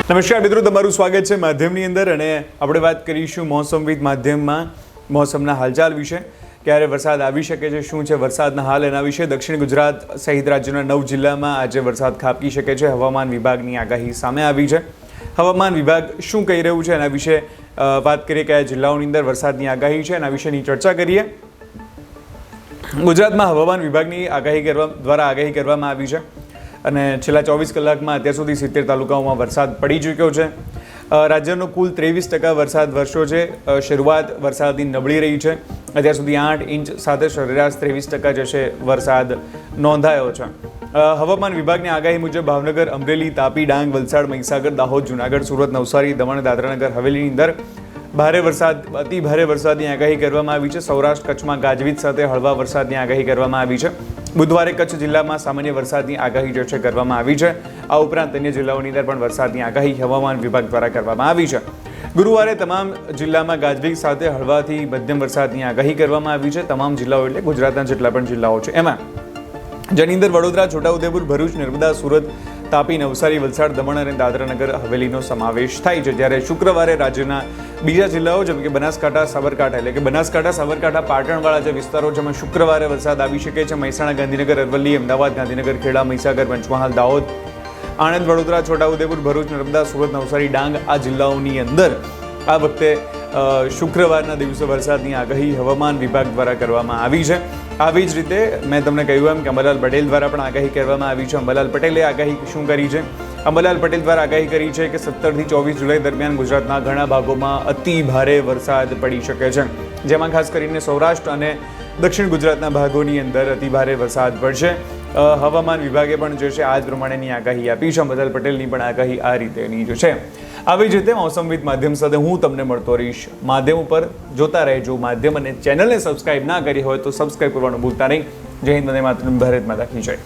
નમસ્કાર મિત્રો, તમારું સ્વાગત છે માધ્યમની અંદર અને આપણે વાત કરીશું મોસમ વિથ માધ્યમમાં મોસમના હાલચાલ વિશે. ક્યારે વરસાદ આવી શકે છે, શું છે વરસાદના હાલ, એના વિશે. દક્ષિણ ગુજરાત સહિત રાજ્યના 9 જિલ્લામાં આજે વરસાદ ખાબકી શકે છે. હવામાન વિભાગની આગાહી સામે આવી છે. હવામાન વિભાગ શું કહી રહ્યું છે એના વિશે વાત કરીએ. કયા જિલ્લાઓની અંદર વરસાદની આગાહી છે એના વિશેની ચર્ચા કરીએ. ગુજરાતમાં હવામાન વિભાગની દ્વારા આગાહી કરવામાં આવી છે અને છેલ્લા 24 કલાકમાં અત્યાર સુધી 70 તાલુકાઓમાં વરસાદ પડી ચૂક્યો છે. રાજ્યનો કુલ 23% વરસાદ વરસ્યો છે. શરૂઆત વરસાદની નબળી રહી છે. અત્યાર સુધી 8 ઇંચ સાથે સરેરાશ 23% જે છે વરસાદ નોંધાયો છે. હવામાન વિભાગની આગાહી મુજબ ભાવનગર, અમરેલી, તાપી, ડાંગ, વલસાડ, મહીસાગર, દાહોદ, જૂનાગઢ, સુરત, નવસારી, દમણ, દાદરાનગર હવેલીની અંદર ભારે વરસાદ, અતિ ભારે વરસાદની આગાહી કરવામાં આવી છે. સૌરાષ્ટ્ર કચ્છમાં ગાજવીજ સાથે હળવા વરસાદની આગાહી કરવામાં આવી છે. બુધવારે કચ્છ જિલ્લામાં સામાન્ય વરસાદની આગાહી જે છે કરવામાં આવી છે. આ ઉપરાંત અન્ય જિલ્લાઓની અંદર પણ વરસાદની આગાહી હવામાન વિભાગ દ્વારા કરવામાં આવી છે. ગુરુવારે તમામ જિલ્લામાં ગાજવીજ સાથે હળવાથી મધ્યમ વરસાદની આગાહી કરવામાં આવી છે. તમામ જિલ્લાઓ એટલે ગુજરાતના જેટલા પણ જિલ્લાઓ છે એમાં, જેની અંદર વડોદરા, છોટાઉદેપુર, ભરૂચ, નર્મદા, સુરત, તાપી, નવસારી, વલસાડ, દમણ અને દાદરાનગર હવેલીનો સમાવેશ થાય છે. જ્યારે શુક્રવારે રાજ્યના બીજા જિલ્લાઓ જેમ કે બનાસકાંઠા, સાબરકાંઠા એટલે કે બનાસકાંઠા, સાબરકાંઠા, પાટણવાળા જે વિસ્તારો છે એમાં શુક્રવારે વરસાદ આવી શકે છે. મહેસાણા, ગાંધીનગર, અરવલ્લી, અમદાવાદ, ગાંધીનગર, ખેડા, મહીસાગર, પંચમહાલ, દાહોદ, આણંદ, વડોદરા, છોટાઉદેપુર, ભરૂચ, નર્મદા, સુરત, નવસારી, ડાંગ આ જિલ્લાઓની અંદર આ વખતે શુક્રવારના દિવસે વરસાદની આગાહી હવામાન વિભાગ દ્વારા કરવામાં આવી છે. આવી જ રીતે મેં તમને કહ્યું એમ કે અંબાલાલ પટેલ દ્વારા પણ આગાહી કરવામાં આવી છે. અંબાલાલ પટેલે આગાહી શું કરી છે? અંબાલાલ પટેલ દ્વારા આગાહી કરી છે કે 17 થી 24 જુલાઈ દરમિયાન ગુજરાતના ઘણા ભાગોમાં અતિ ભારે વરસાદ પડી શકે છે, જેમાં ખાસ કરીને સૌરાષ્ટ્ર અને દક્ષિણ ગુજરાતના ભાગોની અંદર અતિ ભારે વરસાદ પડશે. હવામાન વિભાગે પણ જે છે આ જ પ્રમાણેની આગાહી આપી છે. અંબાલાલ પટેલની પણ આગાહી આ રીતેની જે છે. આવી જ રીતે મોસમ વિથ માધ્યમ સાથે હું તમને મળતો રહીશ માધ્યમ ઉપર. જોતા રહેજો માધ્યમ અને ચેનલને સબસ્ક્રાઇબ ના કરી હોય તો સબસ્ક્રાઇબ કરવાનું ભૂલતા નહીં. જય હિન્દ, વંદે માતરમ, ભારત માતા કી જય.